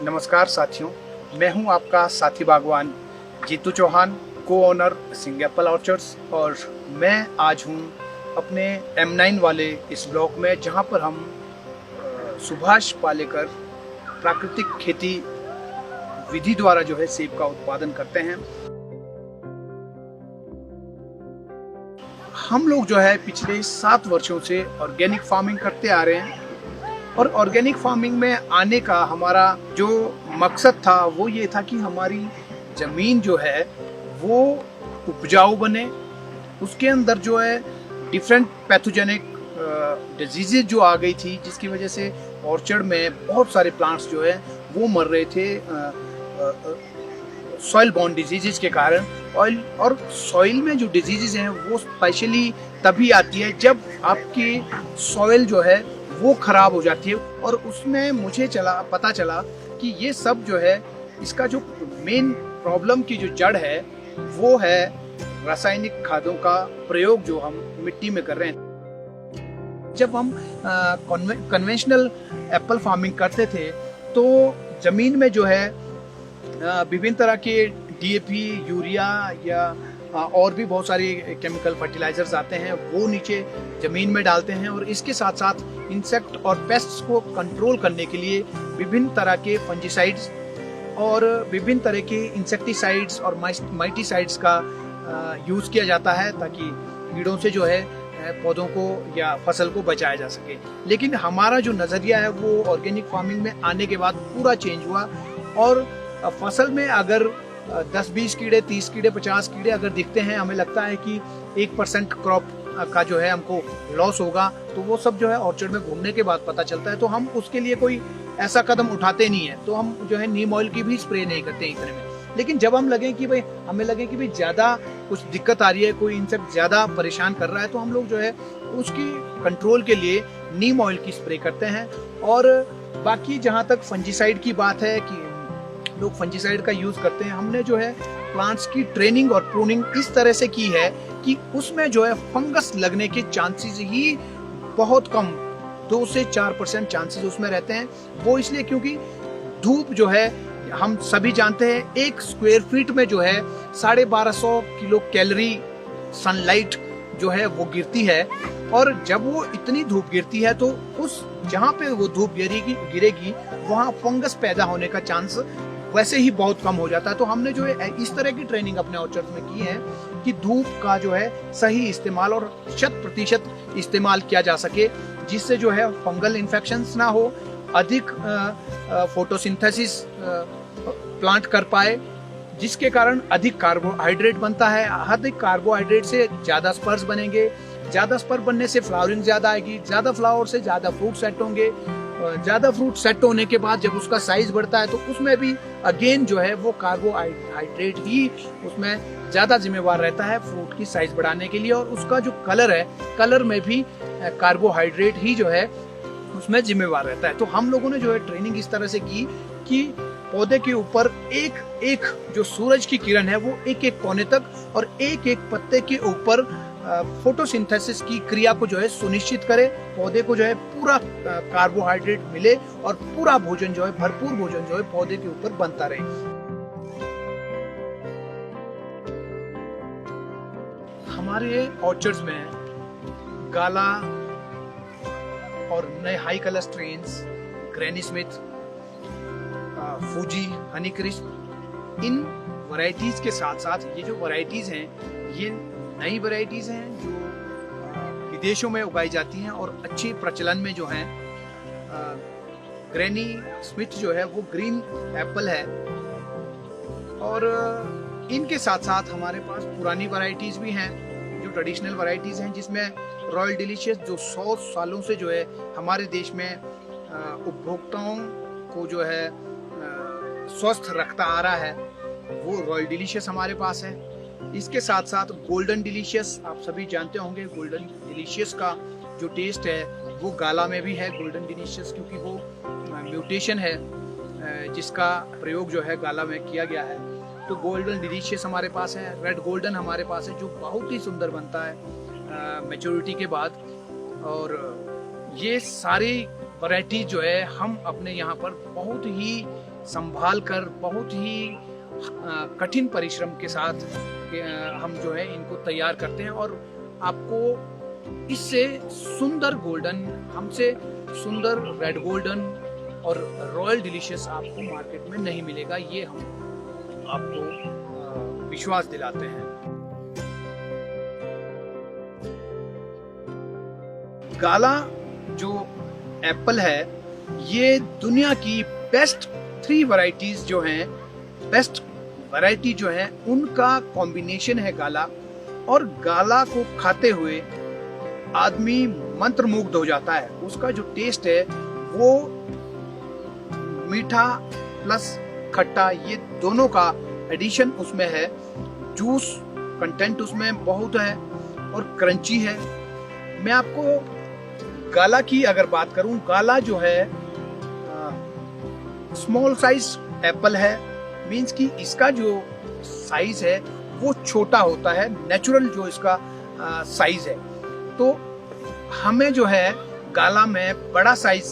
नमस्कार साथियों, मैं हूं आपका साथी बागवान जीतू चौहान, को ओनर सिंह एप्पल ऑर्चर्ड्स। और मैं आज हूं अपने M9 वाले इस ब्लॉक में, जहां पर हम सुभाष पालेकर प्राकृतिक खेती विधि द्वारा जो है सेब का उत्पादन करते हैं। हम लोग जो है पिछले 7 वर्षों से ऑर्गेनिक फार्मिंग करते आ रहे हैं, और ऑर्गेनिक फार्मिंग में आने का हमारा जो मकसद था वो ये था कि हमारी ज़मीन जो है वो उपजाऊ बने, उसके अंदर जो है डिफरेंट पैथोजेनिक डिजीजेज जो आ गई थी, जिसकी वजह से ऑर्चर्ड में बहुत सारे प्लांट्स जो है वो मर रहे थे सॉइल बॉर्न डिजीजेज के कारण। और सॉइल में जो डिजीजेज हैं वो स्पेशली तभी आती है जब आपकी सॉइल जो है वो खराब हो जाती है। और उसमें मुझे पता चला कि ये सब जो है, इसका जो मेन प्रॉब्लम की जो जड़ है वो है रासायनिक खादों का प्रयोग जो हम मिट्टी में कर रहे हैं। जब हम कन्वेंशनल एप्पल फार्मिंग करते थे तो जमीन में जो है विभिन्न तरह के DAP, यूरिया या और भी बहुत सारी केमिकल फर्टिलाइजर्स आते हैं, वो नीचे ज़मीन में डालते हैं। और इसके साथ साथ इंसेक्ट और पेस्ट्स को कंट्रोल करने के लिए विभिन्न तरह के फंजीसाइड्स और विभिन्न तरह के इंसेक्टिसाइड्स और माइटिसाइड्स का यूज़ किया जाता है, ताकि कीड़ों से जो है पौधों को या फसल को बचाया जा सके। लेकिन हमारा जो नज़रिया है वो ऑर्गेनिक फार्मिंग में आने के बाद पूरा चेंज हुआ। और फसल में अगर 10-20 कीड़े, 30 कीड़े, 50 कीड़े अगर दिखते हैं, हमें लगता है कि 1% क्रॉप का जो है हमको लॉस होगा, तो वो सब जो है ऑर्चर्ड में घूमने के बाद पता चलता है। तो हम उसके लिए कोई ऐसा कदम उठाते नहीं है, तो हम जो है नीम ऑयल की भी स्प्रे नहीं करते इतने में। लेकिन जब हमें लगे कि भाई ज़्यादा कुछ दिक्कत आ रही है, कोई इंसेक्ट ज़्यादा परेशान कर रहा है, तो हम लोग जो है उसकी कंट्रोल के लिए नीम ऑयल की स्प्रे करते हैं। और बाकी जहाँ तक फंजीसाइड की बात है कि लोग फंजीसाइड का यूज़ करते हैं, हमने जो है प्लांट्स की ट्रेनिंग और प्रूनिंग इस तरह से की है कि उसमें जो है फंगस लगने के चांसेस ही बहुत कम, 2 से 4% चांसेस उसमें रहते हैं। वो इसलिए क्योंकि धूप जो है, हम सभी जानते हैं, 1 स्क्वायर फीट में जो है 1250 किलो कैलोरी सनलाइट जो है वो गिरती है। और जब वो इतनी धूप गिरती है तो उस जहाँ पे वो धूप गिरेगी वहाँ फंगस पैदा होने का चांस वैसे ही बहुत कम हो जाता है। तो हमने जो है इस तरह की ट्रेनिंग अपने ऑर्चर्ड में की है कि धूप का जो है सही इस्तेमाल और 100% इस्तेमाल किया जा सके, जिससे जो है फंगल इन्फेक्शंस ना हो, अधिक फोटोसिंथेसिस प्लांट कर पाए, जिसके कारण अधिक कार्बोहाइड्रेट बनता है। अधिक कार्बोहाइड्रेट से ज़्यादा स्पर्स बनेंगे, ज़्यादा स्पर बनने से फ्लावरिंग ज़्यादा आएगी, ज़्यादा फ्लावर से ज़्यादा फ्रूट सेट होंगे। ज़्यादा फ्रूट सेट होने के बाद जब उसका साइज बढ़ता है तो उसमें भी अगेन जो है वो कार्बोहाइड्रेट ही उसमें ज़्यादा जिम्मेवार रहता है फ्रूट की साइज बढ़ाने के लिए। और उसका जो कलर है, कलर में भी कार्बोहाइड्रेट ही जो है उसमें जिम्मेवार रहता है। तो हम लोगों ने जो है ट्रेनिंग इस तरह से की कि पौधे के ऊपर एक एक जो सूरज की किरण है वो एक एक कोने तक और एक एक पत्ते के ऊपर फोटोसिंथेसिस की क्रिया को जो है सुनिश्चित करे, पौधे को जो है पूरा कार्बोहाइड्रेट मिले और पूरा भोजन जो है, भरपूर भोजन जो है पौधे के ऊपर बनता रहे। हमारे ऑर्चर्ड्स में गाला और नए high colour strains, Granny Smith, Fuji, honey crisp, इन वैरायटीज के साथ साथ ये जो वैरायटीज हैं ये नई वैरायटीज हैं जो विदेशों में उगाई जाती हैं और अच्छी प्रचलन में जो हैं। ग्रैनी स्मिथ जो है वो ग्रीन एप्पल है, और इनके साथ साथ हमारे पास पुरानी वैरायटीज भी हैं जो ट्रेडिशनल वैरायटीज हैं, जिसमें रॉयल डिलीशियस जो 100 सालों से जो है हमारे देश में उपभोक्ताओं को जो है स्वस्थ रखता आ रहा है, वो रॉयल डिलीशियस हमारे पास है। इसके साथ साथ गोल्डन डिलीशियस, आप सभी जानते होंगे, गोल्डन डिलीशियस का जो टेस्ट है वो गाला में भी है गोल्डन डिलीशियस, क्योंकि वो म्यूटेशन है जिसका प्रयोग जो है गाला में किया गया है। तो गोल्डन डिलीशियस हमारे पास है, रेड गोल्डन हमारे पास है जो बहुत ही सुंदर बनता है मैच्योरिटी के बाद। और ये सारी वैरायटी जो है हम अपने यहाँ पर बहुत ही संभाल कर, बहुत ही कठिन परिश्रम के साथ हम जो है इनको तैयार करते हैं और आपको इससे सुंदर गोल्डन, हमसे सुंदर रेड गोल्डन और रॉयल डिलीशियस आपको मार्केट में नहीं मिलेगा, ये हम आपको विश्वास दिलाते हैं। गाला जो एप्पल है, ये दुनिया की बेस्ट 3 वैरायटीज जो हैं, बेस्ट वैरायटी जो है उनका कॉम्बिनेशन है गाला। और गाला को खाते हुए आदमी मंत्रमुग्ध हो जाता है। उसका जो टेस्ट है वो मीठा प्लस खट्टा, ये दोनों का एडिशन उसमें है। जूस कंटेंट उसमें बहुत है और क्रंची है। मैं आपको गाला की अगर बात करूं, गाला जो है स्मॉल साइज एप्पल है, मींस कि इसका जो साइज है वो छोटा होता है, नेचुरल जो इसका साइज है। तो हमें जो है गाला में बड़ा साइज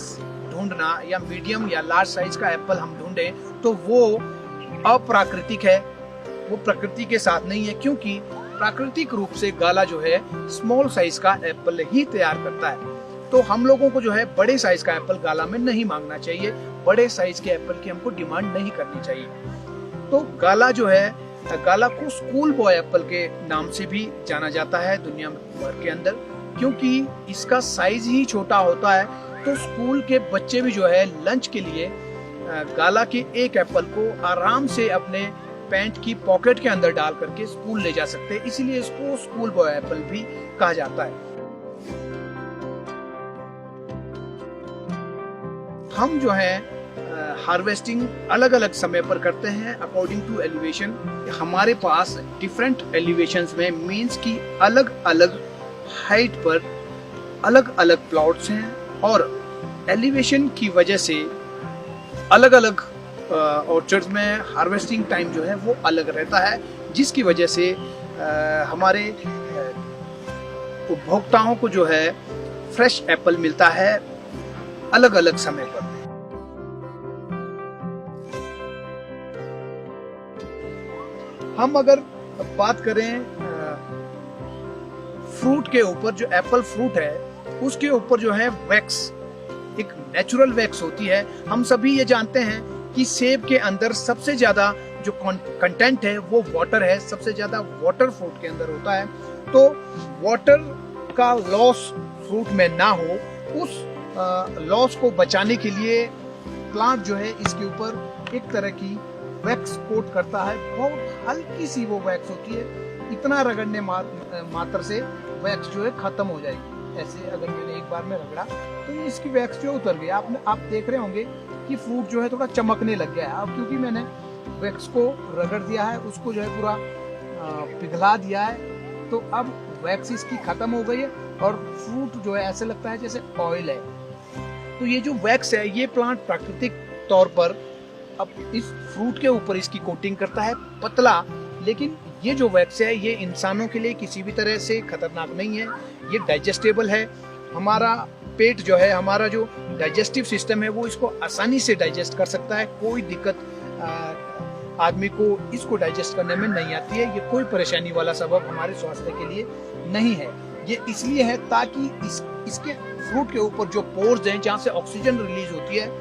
ढूंढना या मीडियम या लार्ज साइज का एप्पल हम ढूंढें तो वो अप्राकृतिक है, वो प्रकृति के साथ नहीं है, क्योंकि प्राकृतिक रूप से गाला जो है स्मॉल साइज का एप्पल ही तैयार करता है। तो हम लोगों को जो है बड़े साइज का एप्पल गाला में नहीं मांगना चाहिए, बड़े साइज के एप्पल की हमको डिमांड नहीं करनी चाहिए। तो गाला जो है, गाला को स्कूल बॉय एप्पल के नाम से भी जाना जाता है दुनिया भर के अंदर, क्योंकि इसका साइज ही छोटा होता है। तो स्कूल के बच्चे भी जो है लंच के लिए गाला के एक एप्पल को आराम से अपने पैंट की पॉकेट के अंदर डाल करके स्कूल ले जा सकते हैं, इसीलिए इसको स्कूल बॉय एप्पल भी कहा जाता है। हम जो है हार्वेस्टिंग अलग अलग समय पर करते हैं अकॉर्डिंग टू एलिवेशन। हमारे पास डिफरेंट एलिवेशंस में, मींस की अलग अलग हाइट पर अलग अलग प्लॉट्स हैं और एलिवेशन की वजह से अलग अलग ऑर्चर्ड्स में हार्वेस्टिंग टाइम जो है वो अलग रहता है, जिसकी वजह से हमारे उपभोक्ताओं को जो है फ्रेश एप्पल मिलता है अलग अलग समय पर। हम अगर बात करें फ्रूट के ऊपर, जो एप्पल फ्रूट है उसके ऊपर जो है वैक्स, एक नेचुरल वैक्स होती है। हम सभी ये जानते हैं कि सेब के अंदर सबसे ज्यादा जो कंटेंट है वो वाटर है, सबसे ज्यादा वाटर फ्रूट के अंदर होता है। तो वाटर का लॉस फ्रूट में ना हो, उस लॉस को बचाने के लिए प्लांट जो है इसके ऊपर एक तरह की वैक्स कोट करता है। बहुत हल्की सी वो वैक्स होती है, इतना रगड़ने मात्र से वैक्स जो है खत्म हो जाएगी। ऐसे अगर मैंने एक बार में रगड़ा तो ये इसकी वैक्स जो उतर गई। आप देख रहे होंगे कि फ्रूट जो है थोड़ा चमकने लग गया है। अब क्योंकि मैंने वैक्स को रगड़ दिया है, उसको जो है पूरा पिघला दिया है, तो अब वैक्स इसकी खत्म हो गई है और फ्रूट जो है ऐसे लगता है जैसे ऑयल है। तो ये जो वैक्स है ये प्लांट प्राकृतिक तौर पर अब इस फ्रूट के ऊपर इसकी कोटिंग करता है पतला, लेकिन ये जो वैक्स है ये इंसानों के लिए किसी भी तरह से खतरनाक नहीं है। ये डाइजेस्टेबल है। हमारा पेट जो है, हमारा जो डाइजेस्टिव सिस्टम है वो इसको आसानी से डाइजेस्ट कर सकता है। कोई दिक्कत आदमी को इसको डाइजेस्ट करने में नहीं आती है। ये कोई परेशानी वाला सबब हमारे स्वास्थ्य के लिए नहीं है। ये इसलिए है ताकि इसके फ्रूट के ऊपर जो पोर्स हैं जहाँ से ऑक्सीजन रिलीज होती है,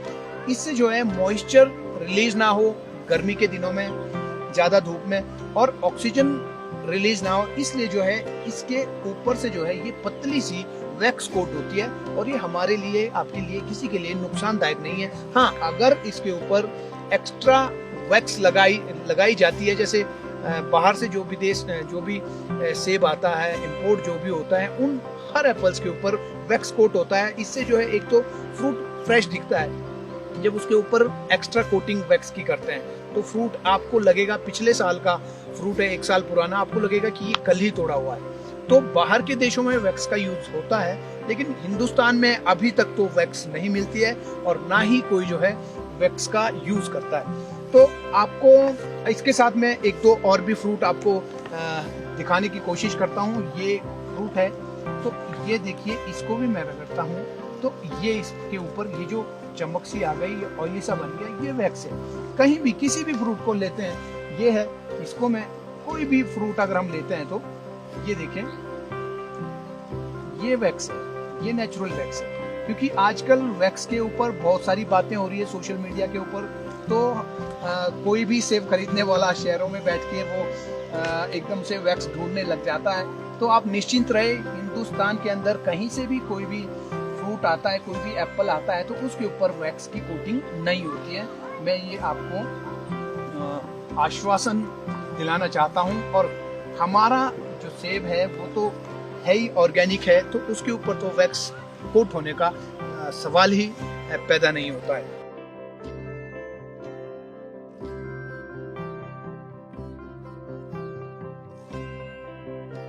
इससे जो है मॉइस्चर रिलीज ना हो गर्मी के दिनों में, ज्यादा धूप में, और ऑक्सीजन रिलीज ना हो, इसलिए जो है इसके ऊपर से जो है ये पतली सी वैक्स कोट होती है और ये हमारे लिए, आपके लिए, किसी के लिए नुकसानदायक नहीं है। हाँ, अगर इसके ऊपर एक्स्ट्रा वैक्स लगाई जाती है, जैसे बाहर से जो भी सेब आता है, इंपोर्ट जो भी होता है, उन हर एप्पल्स के ऊपर वैक्स कोट होता है। इससे जो है एक तो फ्रूट फ्रेश दिखता है, जब उसके ऊपर एक्स्ट्रा कोटिंग वैक्स की करते हैं तो फ्रूट आपको लगेगा पिछले साल का फ्रूट है, 1 साल पुराना, आपको लगेगा कि ये कल ही तोड़ा हुआ है। तो बाहर के देशों में वैक्स का यूज होता है, लेकिन हिंदुस्तान में अभी तक तो वैक्स नहीं मिलती है और ना ही कोई जो है वैक्स का यूज करता है। तो आपको इसके साथ में 1-2 और भी फ्रूट आपको दिखाने की कोशिश करता हूँ। ये फ्रूट है, तो ये देखिए, इसको भी मैं रगड़ता हूँ तो ये इसके ऊपर ये जो चमक सी आ गई, ये ऑयली सा बन गया, ये वैक्स है। कहीं भी किसी भी फ्रूट को लेते हैं, ये है, इसको मैं कोई भी फ्रूट अगर हम लेते हैं तो ये देखें, ये वैक्स है, ये नेचुरल वैक्स है। क्योंकि आजकल वैक्स के ऊपर बहुत सारी बातें हो रही है सोशल मीडिया के ऊपर, तो कोई भी सेब खरीदने वाला शहरों में बैठ के वो एकदम से वैक्स ढूंढने लग जाता है। तो आप निश्चिंत रहे, हिंदुस्तान के अंदर कहीं से भी कोई भी फ्रूट आता है, कोई भी एप्पल आता है, तो उसके ऊपर वैक्स की कोटिंग नहीं होती है। मैं ये आपको आश्वासन दिलाना चाहता हूँ। और हमारा जो सेब है वो तो है ही ऑर्गेनिक है, तो उसके ऊपर तो वैक्स कोट होने का सवाल ही पैदा नहीं होता है।